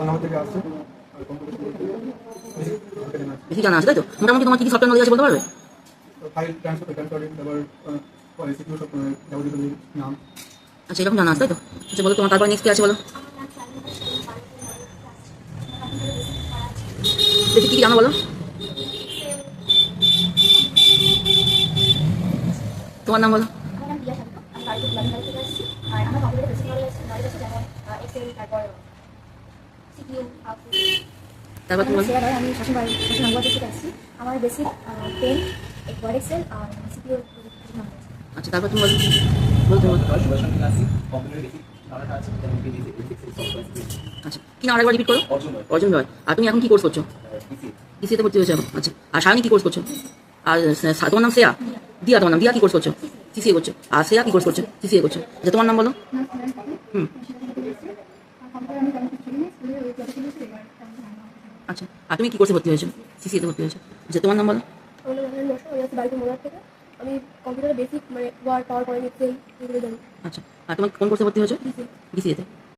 আমার থেকে আসছে আর কম্পিউটার বেশি জানা আছে তাই তো? মোটামুটি তোমার কি কি সফটওয়্যার নলেজ আছে বলতে পারবে? ফাইল ট্রান্সফার রেকর্ডিং তারপর পরে সিকিউর সব যাবতীয় নাম। আচ্ছা এরকম জানা আছে তাই তো? আচ্ছা বলো তোমার তারপর নেক্সট কি আছে বলো? বেশি কি কি জানো বলো? তোমার নাম বলো? আমার নাম রিয়া শান্ত। আমি বাড়িতে গোলামবাড়ি থেকে আসছি। আর আমার কম্পিউটারে বেসিক নলেজ আছে যেমন এক্সেল, তারপর সিপিইউ, আউটপুট। তারপর তুমি আমার বলো? সেরা নয়, আমি শাসনবাড়ি থেকে আসছি। আমার বেসিক পেন, ওয়ার্ড এক্সেল আর সিপিইউ নলেজ। আচ্ছা তারপর তুমি বলো? বলো তুমি বলো। আচ্ছা কি নাম আরেকবার রিপিট করো? অর্জুন রয়। আর তুমি এখন কি কোর্স করছো? ডিসিএতে ভর্তি হয়েছে এখন। আচ্ছা আর সায়নী কি কোর্স করছো? আর তোমার নাম শ্রেয়া? দিয়া তোমার নাম দিয়া কি কোর্স করছো? সিসিএ করছো। আর শ্রেয়া কি কোর্স করছো? সিসিএ করছো। আচ্ছা তোমার নাম বলো? হুম আচ্ছা আর তুমি কি কোর্সে ভর্তি হয়েছো? সিসিএতে ভর্তি হয়েছো। আচ্ছা তোমার নাম বলো? আমার নাম রাহান নশো। আমি আছি বাড়িতে মোড়ার থেকে। আমি কম্পিউটারে basic Word, PowerPoint, Excel এগুলো জানি। আচ্ছা আর তোমার কোন কোর্সে ভর্তি হয়েছো? ডিসিএতে।